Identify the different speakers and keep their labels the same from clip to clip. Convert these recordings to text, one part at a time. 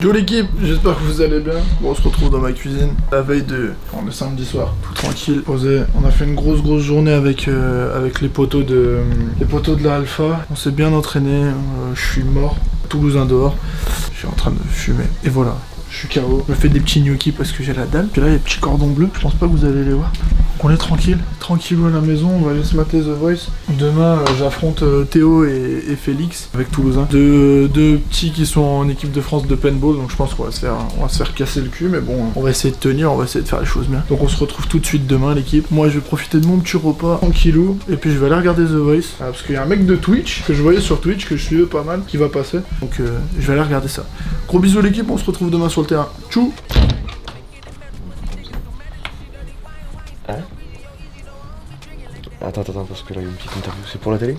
Speaker 1: Yo l'équipe, j'espère que vous allez bien. Bon, on se retrouve dans ma cuisine, la veille de... On est samedi soir, tout tranquille, posé. On a fait une grosse journée avec les poteaux de la Alpha. On s'est bien entraîné, je suis mort, Toulousain dehors. Je suis en train de fumer, et voilà. Je suis KO, je me fais des petits gnocchis parce que j'ai la dalle. Puis là, les petits cordons bleus, je pense pas que vous allez les voir. Donc on est tranquillou à la maison, on va aller se mater The Voice. Demain, j'affronte Théo et Félix avec Toulousain. Deux petits qui sont en équipe de France de paintball, donc je pense qu'on va se faire casser le cul, mais bon, on va essayer de tenir, on va essayer de faire les choses bien. Donc on se retrouve tout de suite demain, l'équipe. Moi, je vais profiter de mon petit repas tranquillou, et puis je vais aller regarder The Voice. Parce qu'il y a un mec de Twitch, que je voyais sur Twitch, que je suivais pas mal, qui va passer. Donc je vais aller regarder ça. Gros bisous l'équipe, on se retrouve demain sur le terrain. Tchou.
Speaker 2: Hein? Attends, parce que là, il y a une petite interview. C'est pour la télé?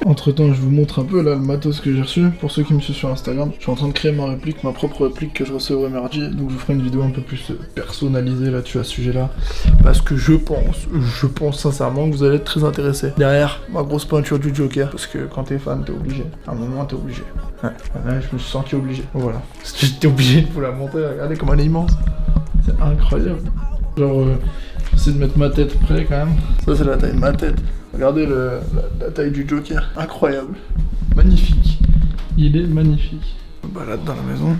Speaker 1: Entre temps, je vous montre un peu là le matos que j'ai reçu. Pour ceux qui me suivent sur Instagram, je suis en train de créer ma propre réplique que je recevrai mardi. Donc je vous ferai une vidéo un peu plus personnalisée là-dessus à ce sujet-là. Parce que je pense sincèrement que vous allez être très intéressés. Derrière, ma grosse peinture du Joker. Parce que quand t'es fan, t'es obligé. À un moment, t'es obligé. Ouais, je me suis senti obligé. Voilà. J'étais obligé de vous la montrer. Regardez comme elle est immense. C'est incroyable. Genre, j'essaie de mettre ma tête près quand même. Ça, c'est la taille de ma tête. Regardez la taille du Joker. Incroyable. Magnifique. Il est magnifique. Je me balade dans la maison.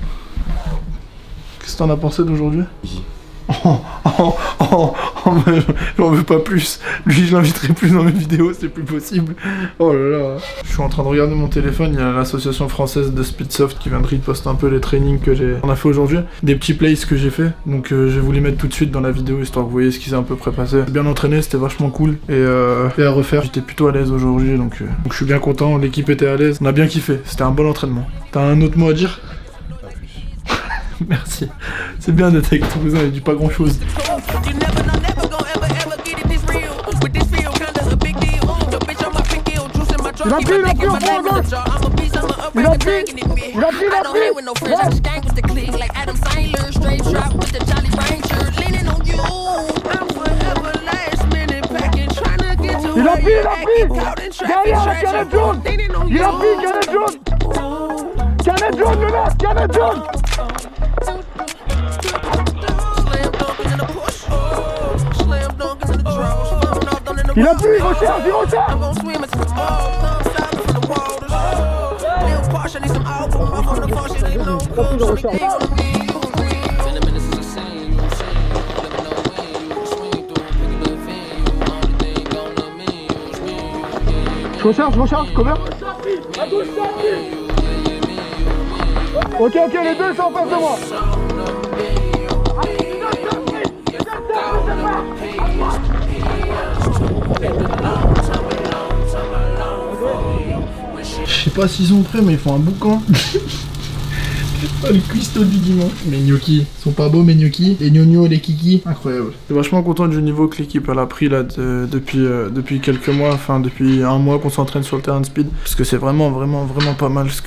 Speaker 1: Qu'est-ce que t'en as pensé d'aujourd'hui? J'en veux pas plus. Lui, je l'inviterai plus dans mes vidéos, c'est plus possible. Oh là là. Je suis en train de regarder mon téléphone, il y a l'association française de Speedsoft qui vient de reposter un peu les trainings qu'on a fait aujourd'hui. Des petits plays que j'ai fait, donc je vais vous les mettre tout de suite dans la vidéo, histoire que vous voyez ce qui s'est un peu passé. Bien entraîné, c'était vachement cool. Et à refaire, j'étais plutôt à l'aise aujourd'hui, donc je suis bien content, l'équipe était à l'aise. On a bien kiffé, c'était un bon entraînement. T'as un autre mot à dire? Merci. C'est bien d'être avec Toulousain, il dit pas grand chose.
Speaker 3: Il a pris au fond à gauche. Il a pris. Derrière la canette jaune. Il a pris canette jaune. Canette jaune le mec, canette jaune. Il a pris, il recherche. Je recharge, cover. Ok, les deux sont en face de moi.
Speaker 1: Je sais pas s'ils sont prêts, mais ils font un boucan. Le cuistot du dimanche. Mes gnocchis sont pas beaux, mes gnocchis. Les gnognos, les kikis. Incroyable. Je suis vachement content du niveau que l'équipe a pris là depuis quelques mois, enfin depuis un mois qu'on s'entraîne sur le terrain de speed. Parce que c'est vraiment pas mal ce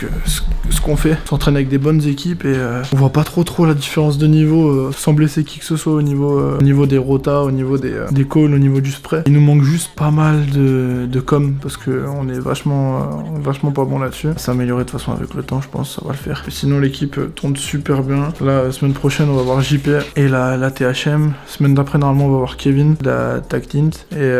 Speaker 1: qu'on fait. On s'entraîne avec des bonnes équipes et on voit pas trop la différence de niveau sans blesser qui que ce soit au niveau des rotas, au niveau des calls, au niveau du spray. Il nous manque juste pas mal de com parce que on est vachement pas bon là-dessus. Ça s'améliorer de toute façon avec le temps, je pense, ça va le faire. Et sinon l'équipe tourne super bien. La semaine prochaine, on va voir JP et la THM. Semaine d'après, normalement, on va voir Kevin, la Tactint. Et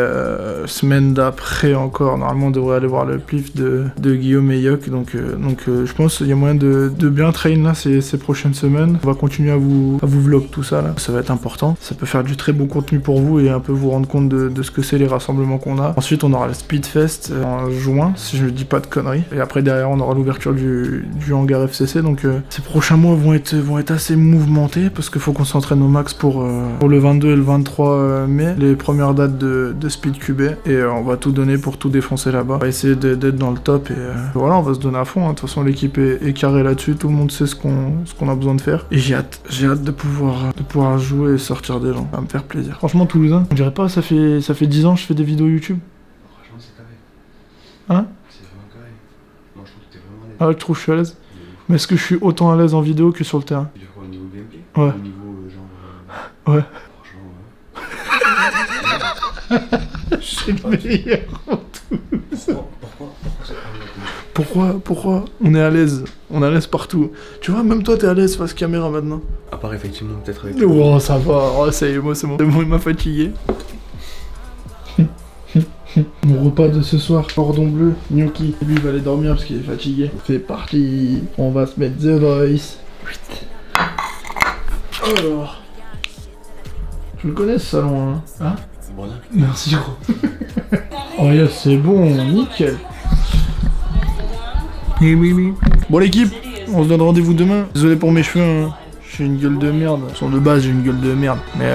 Speaker 1: semaine d'après encore, normalement, on devrait aller voir le plif de Guillaume et Yoc. Donc je pense qu'il y a moyen de bien train là ces prochaines semaines. On va continuer à vous vlog tout ça là. Ça va être important. Ça peut faire du très bon contenu pour vous et un peu vous rendre compte de ce que c'est les rassemblements qu'on a. Ensuite, on aura le Speedfest en juin, si je ne dis pas de conneries. Et après, derrière, on aura l'ouverture du hangar FCC. Donc ces prochains mois vont être assez mouvementés parce qu'il faut qu'on s'entraîne au max pour le 22 et le 23 mai, les premières dates de Speed QB, et on va tout donner pour tout défoncer là-bas. On va essayer d'être dans le top et voilà, on va se donner à fond. De toute façon, l'équipe est carrée là-dessus, tout le monde sait ce qu'on a besoin de faire et j'ai hâte de pouvoir jouer et sortir des gens. Ça va me faire plaisir. Franchement, Toulousain, on dirait pas, ça fait 10 ans que je fais des vidéos YouTube.
Speaker 2: Franchement, c'est carré.
Speaker 1: Hein?
Speaker 2: C'est vraiment carré. Moi, je trouve que t'es vraiment à l'aise.
Speaker 1: Ah, je trouve que je suis à l'aise. Mais est-ce que je suis autant à l'aise en vidéo que sur le terrain?
Speaker 2: Tu veux quoi, au niveau gameplay?
Speaker 1: Ouais.
Speaker 2: Au niveau genre...
Speaker 1: Ouais.
Speaker 2: Franchement,
Speaker 1: Je suis le meilleur en tout.
Speaker 2: Pourquoi c'est pas mieux?
Speaker 1: Pourquoi on est à l'aise? On est à l'aise partout. Tu vois, même toi, t'es à l'aise face caméra maintenant.
Speaker 2: À part effectivement, peut-être avec.
Speaker 1: Oh, ça va. Oh, ça y est, moi, c'est bon. C'est bon, il m'a fatigué. Mon repas de ce soir, cordon bleu, gnocchi. Lui, il va aller dormir parce qu'il est fatigué. C'est parti. On va se mettre The Voice. Alors. Je le connais, ce salon, hein. Hein?
Speaker 2: Bon,
Speaker 1: Merci, gros. Oh, yes, c'est bon. Nickel. Bon l'équipe, on se donne rendez-vous demain. Désolé pour mes cheveux, hein. J'ai une gueule de merde. Sans de base, j'ai une gueule de merde. Mais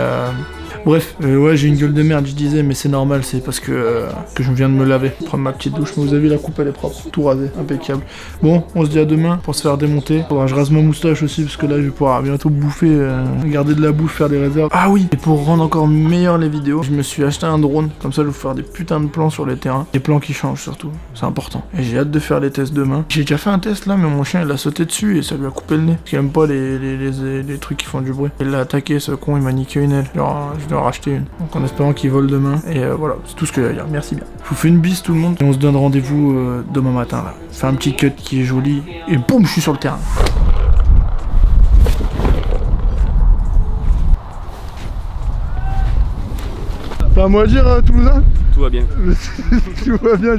Speaker 1: bref, ouais, j'ai une gueule de merde, je disais, mais c'est normal, c'est parce que je viens de me laver, prendre ma petite douche. Mais vous avez vu, la coupe, elle est propre, tout rasé, impeccable. Bon, on se dit à demain pour se faire démonter. Faudra que je rase ma moustache aussi, parce que là, je vais pouvoir bientôt bouffer, garder de la bouffe, faire des réserves. Ah oui, et pour rendre encore meilleur les vidéos, je me suis acheté un drone. Comme ça, je vais vous faire des putains de plans sur les terrains. Des plans qui changent surtout, c'est important. Et j'ai hâte de faire les tests demain. J'ai déjà fait un test là, mais mon chien, il a sauté dessus et ça lui a coupé le nez. Parce qu'il aime pas les trucs qui font du bruit. Il l'a attaqué, ce con, il m'a niqué une aile. Je dois en racheter une. Donc en espérant qu'il vole demain. Et voilà, c'est tout ce que j'ai à dire. Merci bien. Je vous fais une bise tout le monde. Et on se donne rendez-vous demain matin là. Fais un petit cut qui est joli. Et boum, je suis sur le terrain. T'as un mot à dire, Toulousain?
Speaker 2: Tout va bien.
Speaker 1: Tout va bien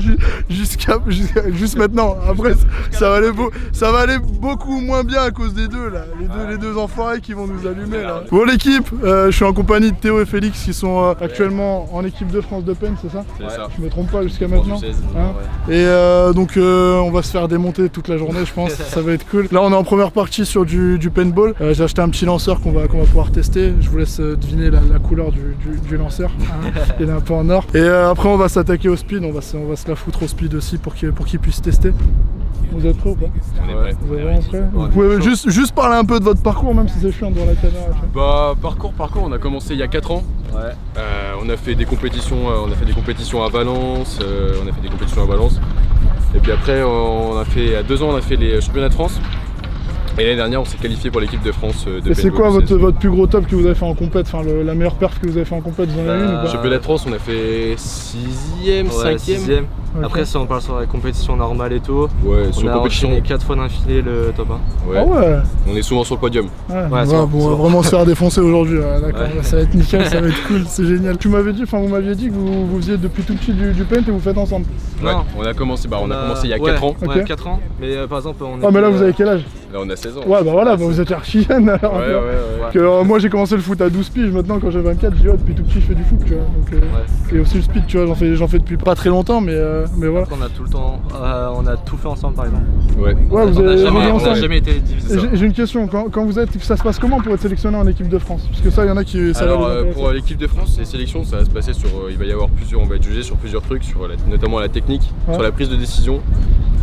Speaker 1: juste maintenant. Après, ça va aller beaucoup moins bien à cause des deux là. Les deux enfoirés qui vont nous allumer là. Bon l'équipe, je suis en compagnie de Théo et Félix qui sont actuellement en équipe de France de Pen, c'est ça?
Speaker 2: C'est ça.
Speaker 1: Je me trompe pas jusqu'à maintenant.
Speaker 2: 16,
Speaker 1: hein,
Speaker 2: ouais.
Speaker 1: Et donc on va se faire démonter toute la journée, je pense. Ça va être cool. Là on est en première partie sur du paintball. J'ai acheté un petit lanceur qu'on va pouvoir tester. Je vous laisse deviner la couleur du lanceur. Hein. Il est un peu en or. Et après on va s'attaquer au speed, on va se la foutre au speed aussi pour qu'il puisse tester. Vous êtes prêts ou pas?
Speaker 2: On est prêts.
Speaker 1: Vous êtes vraiment prêts? Vous pouvez juste parler un peu de votre parcours, même si c'est chiant devant la caméra.
Speaker 4: Bah parcours, on a commencé il y a 4 ans.
Speaker 2: Ouais.
Speaker 4: On a fait des compétitions, à Valence, Et puis après à 2 ans on a fait les championnats de France. Et l'année dernière on s'est qualifié pour l'équipe de France de
Speaker 1: Et c'est quoi votre plus gros top que vous avez fait en compète, enfin la meilleure perf que vous avez fait en compète, vous en avez une ou pas?
Speaker 4: Championnat de France on a fait 6ème, 5ème.
Speaker 5: Okay. Après si on parle sur la compétition normale et tout,
Speaker 4: ouais,
Speaker 5: on a enchaîné 4 fois d'affilée le top 1.
Speaker 1: Ouais. Ah ouais.
Speaker 4: On est souvent sur le podium.
Speaker 1: Ouais, on va vraiment se faire défoncer aujourd'hui, d'accord, ouais. Ça va être nickel, ça va être cool, c'est génial. Vous m'aviez dit que vous faisiez depuis tout petit du paint et vous faites ensemble.
Speaker 4: Ouais, on a commencé il y a 4 ans.
Speaker 5: Ouais, 4 ans, mais par exemple on est...
Speaker 1: Ah mais là vous avez quel âge?
Speaker 4: Là on a 16 ans.
Speaker 1: Ouais bah voilà, vous êtes archi jeune alors.
Speaker 4: Ouais.
Speaker 1: Moi j'ai commencé le foot à 12 piges, maintenant quand j'ai 24, je dis depuis tout petit je fais du foot, tu vois. Donc, et aussi le speed, tu vois, j'en fais depuis pas très longtemps, mais voilà.
Speaker 5: On a tout le temps, on a tout fait ensemble par exemple.
Speaker 4: Ouais,
Speaker 5: on n'a jamais été divisé.
Speaker 1: J'ai une question, quand vous êtes, ça se passe comment pour être sélectionné en équipe de France? Parce que ça, il y en a qui...
Speaker 4: Alors pour l'équipe de France, les sélections, ça va se passer sur... il va y avoir on va être jugé sur plusieurs trucs, notamment la technique, sur la prise de décision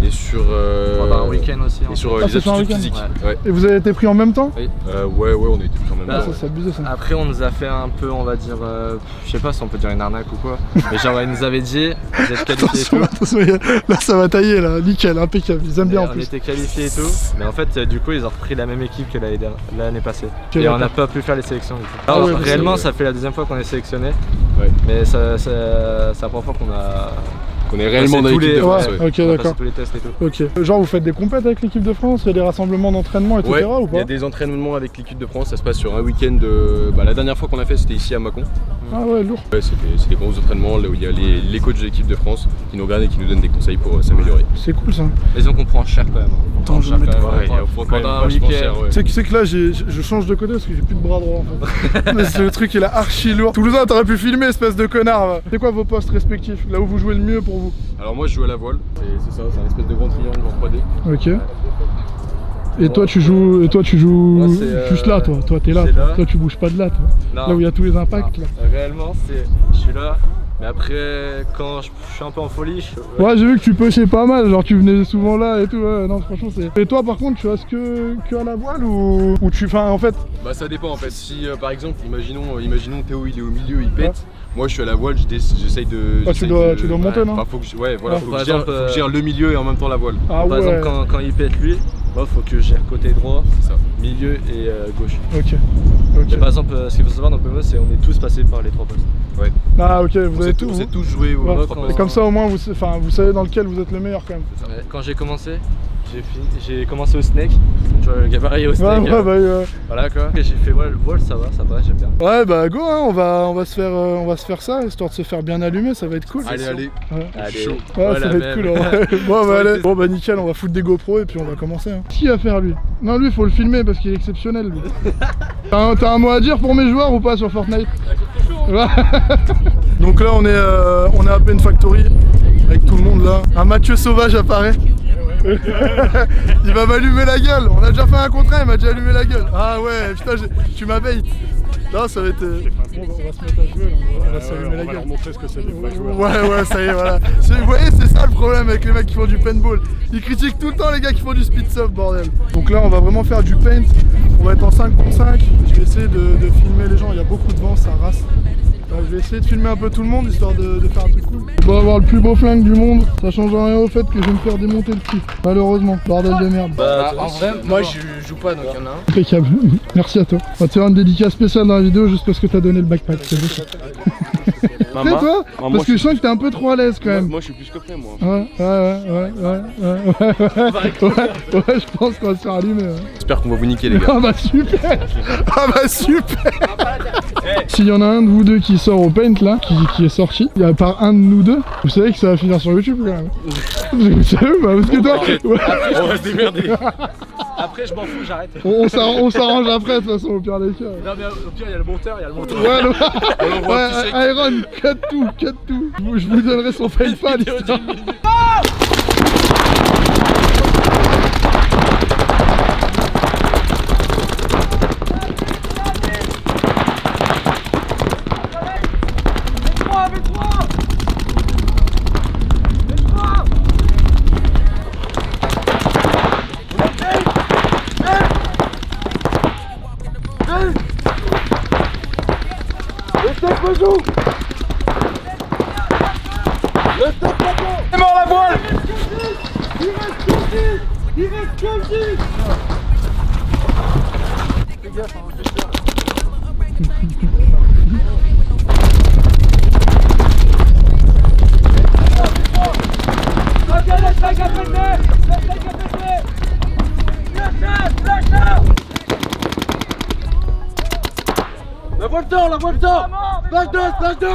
Speaker 4: et sur...
Speaker 5: un week-end aussi.
Speaker 4: Et sur les aptitudes physiques.
Speaker 1: Ouais. Et vous avez été pris en même temps?
Speaker 4: Oui. Ouais, on a été pris en même temps.
Speaker 1: Ça, c'est abusé ça.
Speaker 5: Après on nous a fait un peu, on va dire, je sais pas si on peut dire une arnaque ou quoi, mais genre ils nous avaient dit, vous êtes qualifiés et tout.
Speaker 1: Attention, là ça va tailler là, nickel, impeccable, ils aiment bien en plus.
Speaker 5: On était qualifiés et tout, mais en fait du coup ils ont repris la même équipe que l'année passée. Et on n'a pas pu faire les sélections du coup. Alors réellement ça fait la deuxième fois qu'on est sélectionné, mais c'est la première fois
Speaker 4: qu'on est réellement dans l'équipe de France.
Speaker 1: Ok, d'accord.
Speaker 5: Tous les tests et tout.
Speaker 1: Ok. Genre vous faites des compètes avec l'équipe de France, il y a des rassemblements d'entraînement, etc. ou pas?
Speaker 4: Il y a des entraînements avec l'équipe de France, ça se passe sur un week-end. La dernière fois qu'on a fait c'était ici à Mâcon.
Speaker 1: Ah ouais, lourd.
Speaker 4: Ouais, c'est des gros entraînements là où il y a les coachs de l'équipe de France qui nous regardent et qui nous donnent des conseils pour s'améliorer.
Speaker 1: C'est cool ça.
Speaker 5: Mais donc on prend cher quand même.
Speaker 1: Attends, je vais mettre
Speaker 5: un week-end.
Speaker 1: Tu sais que là je change de côté parce que j'ai plus de bras droit en fait. C'est le truc il est archi lourd. Toulousain, t'aurais pu filmer espèce de connard. C'est quoi vos postes respectifs? Là où vous jouez le mieux pour vous?
Speaker 4: Alors moi je joue à la voile, c'est ça, c'est un espèce de grand triangle en 3D.
Speaker 1: Ok. Et toi tu joues juste là toi t'es là, toi tu bouges pas de là toi.
Speaker 5: Non.
Speaker 1: Là où il y a tous les impacts là.
Speaker 5: Réellement je suis là, mais après quand je suis un peu en folie
Speaker 1: Ouais j'ai vu que tu pêchais pas mal, genre tu venais souvent là et tout, non franchement c'est... Et toi par contre tu restes que à la voile ou tu... Enfin en fait...
Speaker 4: Bah ça dépend en fait, si par exemple imaginons Théo il est au milieu, il pète. Moi je suis à la voile, j'essaye de...
Speaker 1: tu dois monter non?
Speaker 4: Faut que je gère le milieu et en même temps la voile.
Speaker 1: Ah
Speaker 5: par exemple quand il pète lui, Moi, faut que je gère côté droit,
Speaker 4: ça.
Speaker 5: milieu et gauche.
Speaker 1: Ok.
Speaker 5: Mais par exemple, ce qu'il faut savoir dans PME, c'est qu'on est tous passés par les 3 postes.
Speaker 4: Ouais.
Speaker 1: Ah ok, vous avez tout.
Speaker 4: On s'est tous joué au
Speaker 1: Ouais.
Speaker 4: trois
Speaker 1: Et
Speaker 4: postes.
Speaker 1: comme ça au moins vous savez dans lequel vous êtes le meilleur quand même.
Speaker 5: Ouais, quand j'ai commencé, j'ai commencé au snake. Tu vois, le gabarit au snake.
Speaker 1: Ouais.
Speaker 5: Voilà quoi. Et j'ai fait wall, ça va, j'aime bien.
Speaker 1: Ouais bah go hein, on va se faire ça, histoire de se faire bien allumer, ça va être cool.
Speaker 4: Allez,
Speaker 1: Ouais,
Speaker 5: Allez,
Speaker 4: chaud.
Speaker 1: ça va être cool. Ouais. Bon bah allez. Bon bah nickel, on va foutre des GoPro et puis on va commencer. Hein. Qu'est-ce qu'il va faire lui? Non lui faut le filmer parce qu'il est exceptionnel lui. T'as un mot à dire pour mes joueurs ou pas sur Fortnite? Ouais. Donc là on est à Paint Factory avec tout le monde là. Un Mathieu Sauvage apparaît. Il va m'allumer la gueule. On a déjà fait un contre un, il m'a déjà allumé la gueule. Ah ouais, putain, tu m'as bait. Là, ça va être. Bon, on va se mettre à jouer là. On va s'allumer la gueule. On va leur montrer ce que c'est des vrais joueurs. Ouais, ça y est, voilà. Vous voyez, c'est ça le problème avec les mecs qui font du paintball. Ils critiquent tout le temps les gars qui font du speed soft, bordel. Donc là, on va vraiment faire du paint. On va être en 5 contre 5. Je vais essayer de filmer les gens. Il y a beaucoup de vent, ça rase. Je vais essayer de filmer un peu tout le monde histoire de faire un truc cool. On va avoir le plus beau flingue du monde, ça change rien au fait que je vais me faire démonter le cul. Malheureusement, bordel de merde.
Speaker 2: En vrai, moi je joue pas donc y'en a un.
Speaker 1: Impeccable, merci à toi. On va te faire une dédicace spéciale dans la vidéo juste parce que t'as donné le backpack, c'est beau ça.
Speaker 2: Maman,
Speaker 1: toi parce que je sens que t'es un peu trop à l'aise quand même.
Speaker 2: Moi je suis plus que prêt moi.
Speaker 1: Ouais, je pense qu'on va se faire allumer. Ouais.
Speaker 4: J'espère qu'on va vous niquer les gars.
Speaker 1: Ah bah super. S'il y en a un de vous deux qui sort au paint là, qui est sorti, il y a pas un de nous deux, vous savez que ça va finir sur YouTube quand même. Vous savez bah parce que toi...
Speaker 4: On va se démerder.
Speaker 5: Après, je m'en fous, j'arrête.
Speaker 1: On s'arrange après de toute façon au pire des cas.
Speaker 5: Non, mais au pire, il y a le monteur,
Speaker 1: Ouais, Iron, cut tout. Je vous donnerai son PayPal.
Speaker 3: C'est mort la voile. Il reste concis. La voile d'or. Splash 2.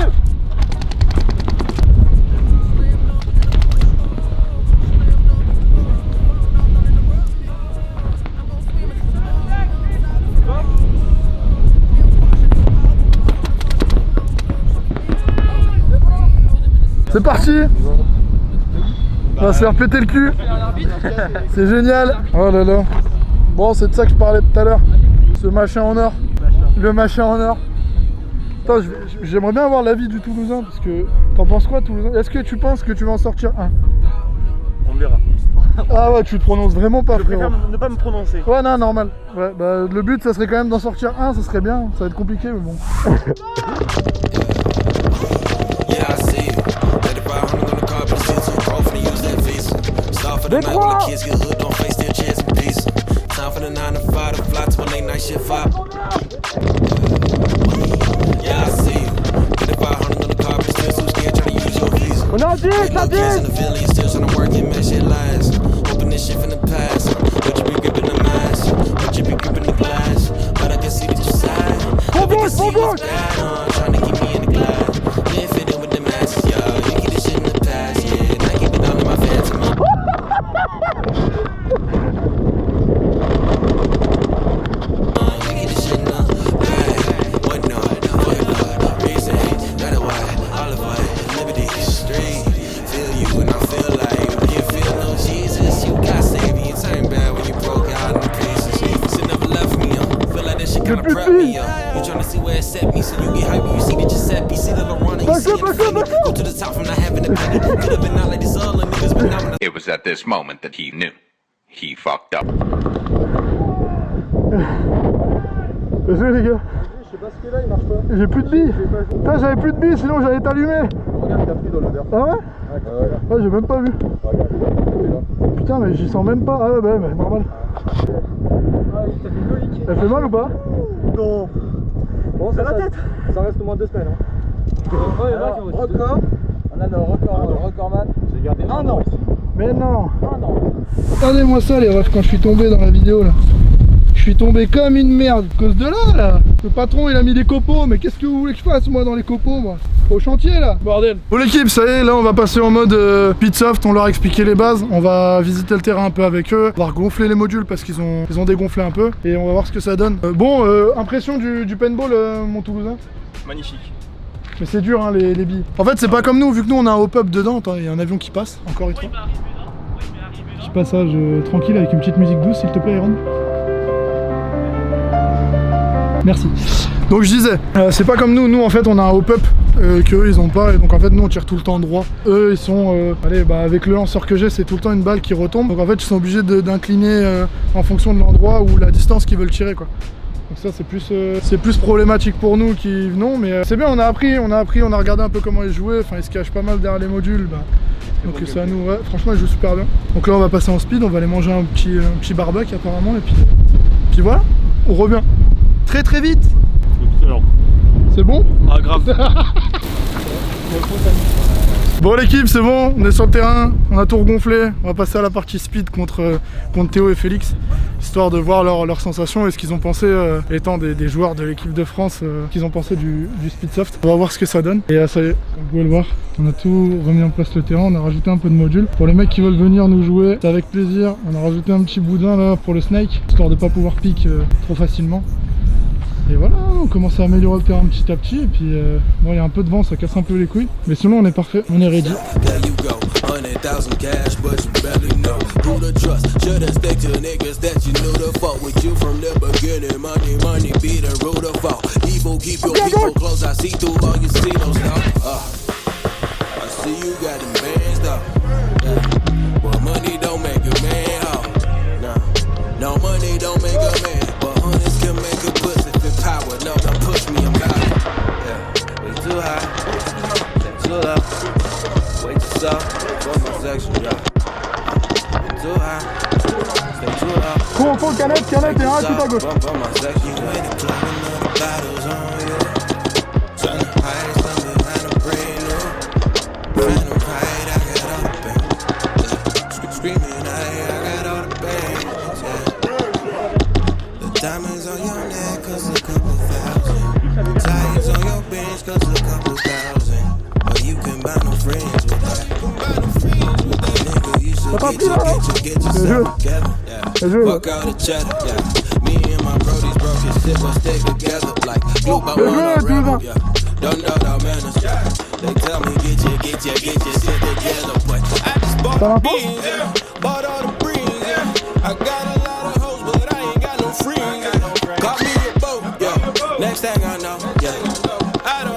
Speaker 1: C'est parti. On va se faire péter le cul. C'est génial. Oh là là. Bon, c'est de ça que je parlais tout à l'heure. Ce machin en or. Le machin en or. Attends, j'aimerais bien avoir l'avis du Toulousain parce que... T'en penses quoi, Toulousain? Est-ce que tu penses que tu vas en sortir un?
Speaker 2: On verra.
Speaker 1: Ah ouais, tu te prononces vraiment pas,
Speaker 2: Je
Speaker 1: frérot.
Speaker 2: préfère ne pas me prononcer.
Speaker 1: Ouais, non, normal. Ouais, bah le but, ça serait quand même d'en sortir un, ça serait bien. Ça va être compliqué, mais bon.
Speaker 3: Détroit. On est en 10, en 10. Bon gauche.
Speaker 6: It was at this moment that he knew. He fucked up.
Speaker 1: Désolé les gars. Je sais pas ce qu'il a, il marche pas. J'ai plus de billes. Putain, j'avais plus de billes, sinon j'allais t'allumer. Regarde, t'as pris dans l'odeur. Ah ouais? Ouais, j'ai même pas vu. Putain, mais j'y sens même pas. Ah ouais, bah normal. Elle fait mal ou pas?
Speaker 5: Non. Bon, c'est la tête. Ça reste au moins 2 semaines. Hein. Record. On a le recordman. J'ai gardé un an.
Speaker 1: Mais non.
Speaker 5: Un an.
Speaker 1: Regardez-moi ça les refs quand je suis tombé dans la vidéo là. Je suis tombé comme une merde à cause de là. Le patron il a mis des copeaux, mais qu'est-ce que vous voulez que je fasse moi dans les copeaux moi? Au chantier là, bordel. Bon l'équipe, ça y est, là on va passer en mode Pitsoft, on leur a expliqué les bases, on va visiter le terrain un peu avec eux, on va regonfler les modules parce qu'ils ont dégonflé un peu et on va voir ce que ça donne. Impression du paintball mon Toulousain?
Speaker 2: Magnifique.
Speaker 1: Mais c'est dur hein les billes. En fait c'est pas comme nous, vu que nous on a un hop-up dedans, attends, il y a un avion qui passe, encore une fois. Petit passage tranquille avec une petite musique douce s'il te plaît Iron. Merci. Donc je disais, c'est pas comme nous en fait on a un hop-up qu'eux ils ont pas et donc en fait nous on tire tout le temps droit. Eux ils sont, avec le lanceur que j'ai c'est tout le temps une balle qui retombe donc en fait ils sont obligés d'incliner en fonction de l'endroit ou la distance qu'ils veulent tirer quoi. Donc ça c'est plus problématique pour nous qui venons mais c'est bien on a appris, on a regardé un peu comment ils jouaient, enfin ils se cachent pas mal derrière les modules. Donc c'est à nous, ouais, franchement ils jouent super bien. Donc là on va passer en speed, on va aller manger un petit barbecue apparemment et puis voilà, on revient. Très très vite.
Speaker 2: Excellent.
Speaker 1: C'est bon?
Speaker 2: Ah grave.
Speaker 1: Bon l'équipe c'est bon, on est sur le terrain, on a tout regonflé, on va passer à la partie speed contre Théo et Félix, histoire de voir leurs sensations et ce qu'ils ont pensé étant des joueurs de l'équipe de France, qu'ils ont pensé du speed soft. On va voir ce que ça donne. Et ça y est, comme vous pouvez le voir, on a tout remis en place le terrain, on a rajouté un peu de modules. Pour les mecs qui veulent venir nous jouer, c'est avec plaisir, on a rajouté un petit boudin là pour le snake, histoire de pas pouvoir pique trop facilement. Et voilà, on commence à améliorer le terrain petit à petit et puis bon il y a un peu de vent, ça casse un peu les couilles, mais sinon on est parfait, on est ready. Cours, canette et un tout à gauche. T'as pas pris là, le jeu. T'as l'info?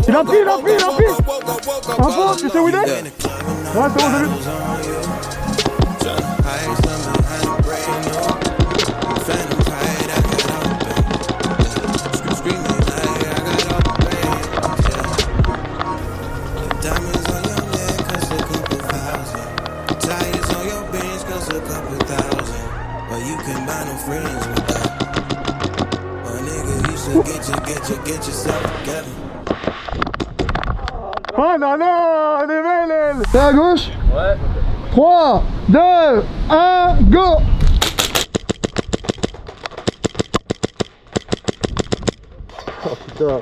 Speaker 1: Il a pris. Info, tu sais où il est? Ouais, c'est bon, j'ai vu. Oh non, elle est belle elle. C'est à gauche? Ouais. 3, 2, 1, go. Oh putain.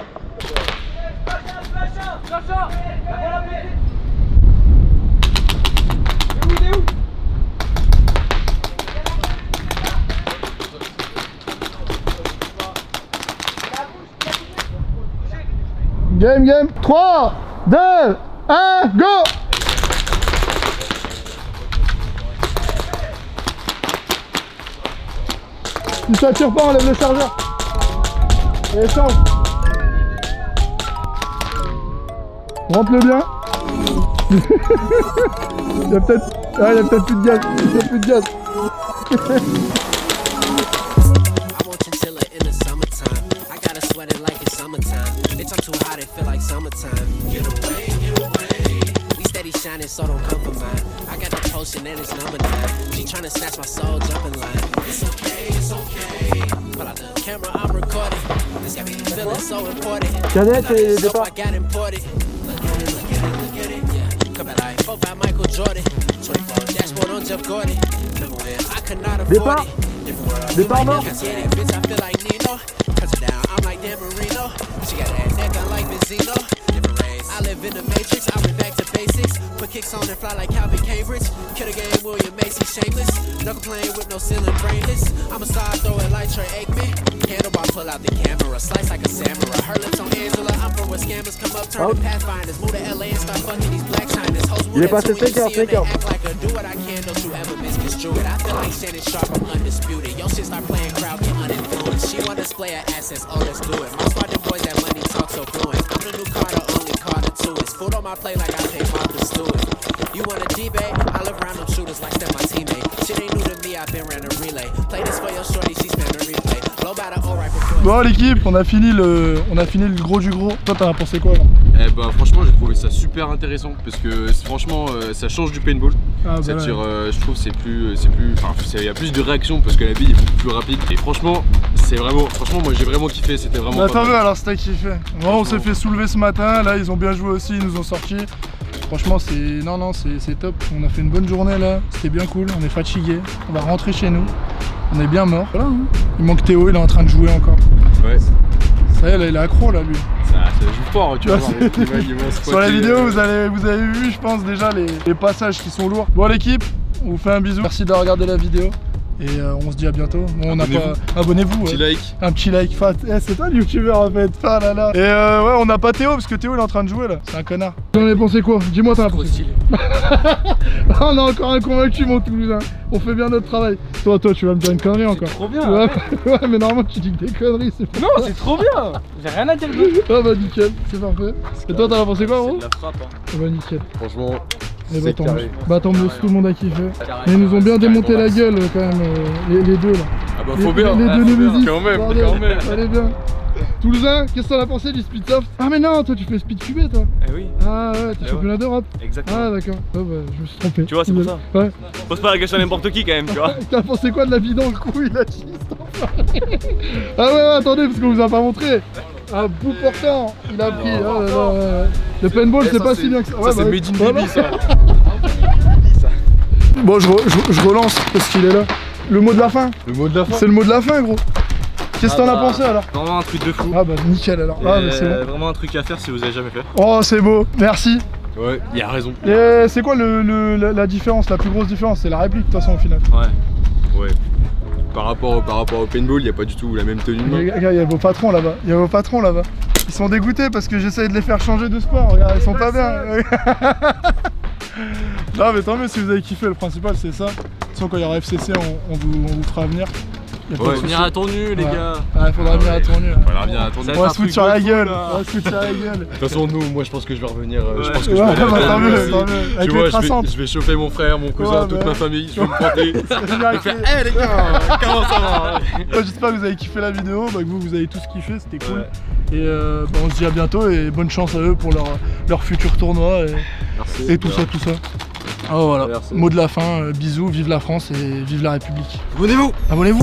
Speaker 1: Game, 3, 2, 1, go! Si ça tire pas, enlève le chargeur. Et change. Rentre-le bien. Il y a peut-être plus de gaz.
Speaker 7: shining, so don't come for mine. I got the potion and it's number 9. She tryna snatch my soul, jumping line. It's okay, it's okay. Pull out the camera, I'm recording. This got me feeling so important.
Speaker 3: Canet et départ.
Speaker 7: I got imported. Look at it, look at it, look at it. Yeah, come at like 4-5 Michael Jordan. 24 dashboard on Jeff Gordon. Never win, I could not afford
Speaker 3: Départ.
Speaker 7: it.
Speaker 3: Départ mort.
Speaker 7: I see that bitch, I feel like Nino. Touch it down, I'm like Dan Marino. She got that neck, I like Benzino. Different race. I live in the Matrix, I went back to basics. Put kicks on and fly like Calvin Cambridge. Kill the game, William Macy, shameless. Knuckle playing with no ceiling, brainless. I'm a star, throw it like Trey Aikman. Handlebar, pull out the camera, slice like a samurai. Her lips on Angela, I'm from where scammers come up, turn to pathfinders. Move to LA and start fucking these black Chinese. Hoes
Speaker 3: Il est passé 5 heures, 5 heures.
Speaker 7: act like a do what I can, don't you ever misconstrue it. I feel like Shannon Sharp, I'm undisputed. Yo, shit start playing crowd, get uninfluenced. She wanna display her assets, oh, let's do it. Most part the boys that money talk so fluent. I'm the new Carter, only Carter 2. It's food on my plate like I pay Martha Stewart. You want a debate? I live around them shooters like Steph, my teammate. Shit ain't new to me, I've been ran a relay. Play this for your shorty, she spent a replay. Low battle, all right before.
Speaker 1: Bon l'équipe, on a fini le gros du gros. Toi t'en as pensé quoi là?
Speaker 4: Eh bah franchement j'ai trouvé ça super intéressant parce que franchement ça change du paintball.
Speaker 1: Ah, bah
Speaker 4: c'est-à-dire je trouve c'est plus enfin il y a plus de réaction parce que la bille est beaucoup plus rapide et franchement c'est vraiment moi j'ai vraiment kiffé, c'était vraiment
Speaker 1: Bah
Speaker 4: pas
Speaker 1: t'as
Speaker 4: mal.
Speaker 1: vu alors c'était kiffé. Bon, on s'est fait soulever ce matin, là ils ont bien joué aussi, ils nous ont sortis. Franchement c'est top, on a fait une bonne journée là, c'était bien cool, on est fatigué, on va rentrer chez nous, on est bien mort. Voilà, hein. Il manque Théo, il est en train de jouer encore.
Speaker 4: Ouais.
Speaker 1: Ça y est, là, il est accro là lui.
Speaker 4: Ça joue fort, tu vois.
Speaker 1: Sur la vidéo vous avez vu je pense déjà les passages qui sont lourds. Bon l'équipe, on vous fait un bisou, merci d'avoir regardé la vidéo. Et on se dit à bientôt. Bon, on n'a pas. Abonnez-vous.
Speaker 4: Petit
Speaker 1: ouais.
Speaker 4: like.
Speaker 1: Un petit like. C'est toi le youtubeur en fait. Ah là là. Et ouais, on n'a pas Théo parce que Théo il est en train de jouer là. C'est un connard. T'en as pensé quoi? Dis-moi t'en as pensé. On a encore un convaincu mon Toulousain. On fait bien notre travail. Toi tu vas me dire une connerie encore.
Speaker 2: Trop bien.
Speaker 1: Ouais, ouais, mais normalement tu dis que des conneries. C'est
Speaker 2: Non, c'est trop bien. J'ai rien à dire d'autre.
Speaker 1: Ah bah nickel, c'est parfait. Et toi t'en as pensé quoi gros?
Speaker 5: La frappe, hein.
Speaker 1: Ah bah nickel.
Speaker 4: Franchement.
Speaker 1: Et bah tant mieux, tout le monde a kiffé. Mais ils nous ont bien démonté la gueule quand même, les deux là.
Speaker 4: Ah bah faut bien.
Speaker 1: Les deux Nemesis.
Speaker 4: Quand même.
Speaker 1: Allez bien. Toulousain, qu'est-ce que t'en as pensé du Speedsoft? Ah mais non, toi tu fais Speed Cubé toi.
Speaker 5: Eh oui.
Speaker 1: Ah ouais, t'es championnat d'Europe.
Speaker 5: Exactement.
Speaker 1: Ah d'accord, oh, bah, je me suis trompé.
Speaker 5: Tu vois, c'est pour ça.
Speaker 1: Ouais.
Speaker 5: Pose pas la question à n'importe qui quand même, tu vois.
Speaker 1: T'as pensé quoi de la bidon le coup il a dit Ah ouais, attendez, parce qu'on vous a pas montré. Un bout portant, il a pris. Oh là là, ouais. Le paintball c'est pas si bien que ça.
Speaker 4: Ça c'est made in baby ça.
Speaker 1: Bon je relance parce qu'il est là. Le mot de la fin.
Speaker 4: Le mot de la fin.
Speaker 1: C'est le mot de la fin gros. Qu'est-ce que t'en as pensé alors?
Speaker 5: Vraiment un truc de fou.
Speaker 1: Ah bah nickel alors. Ah mais c'est bon.
Speaker 5: Vraiment un truc à faire si vous avez jamais fait.
Speaker 1: Oh c'est beau, merci.
Speaker 4: Ouais, il a raison.
Speaker 1: Et c'est quoi la différence, la plus grosse différence? C'est la réplique de toute façon au final.
Speaker 4: Ouais. Par rapport au paintball, il n'y a pas du tout la même tenue de main.
Speaker 1: Regarde, il y a vos patrons là-bas. Ils sont dégoûtés parce que j'essaye de les faire changer de sport. Regarde, ils sont pas bien. Non mais tant mieux si vous avez kiffé, le principal c'est ça. De toute façon quand il y aura FCC, on vous fera venir.
Speaker 5: Faut venir à Tournu les gars.
Speaker 1: Ouais, faudra venir à Tournu.
Speaker 4: Faudra bien attendre.
Speaker 1: On va se foutre sur la gueule. On va se foutre sur la gueule.
Speaker 4: De toute façon, moi je pense que je vais revenir. Je pense que
Speaker 1: Ouais,
Speaker 4: je vais aller à
Speaker 1: tant mieux,
Speaker 4: Tournu
Speaker 1: tant
Speaker 4: aussi.
Speaker 1: mieux. Avec
Speaker 4: Tu
Speaker 1: les
Speaker 4: vois,
Speaker 1: traçantes.
Speaker 4: je vais chauffer mon frère, mon cousin,
Speaker 1: Ouais,
Speaker 4: toute
Speaker 1: bah.
Speaker 4: ma famille. Je vais me pointer.
Speaker 1: Je
Speaker 4: faire hé les gars, comment ça va?
Speaker 1: J'espère que vous avez kiffé la vidéo, que vous avez tous kiffé, c'était cool. Et on se dit à bientôt et bonne chance à eux pour leur futur tournoi et tout ça. Oh voilà,
Speaker 5: Merci.
Speaker 1: mot de la fin, bisous, vive la France et vive la République.
Speaker 4: Abonnez-vous.
Speaker 1: Abonnez-vous.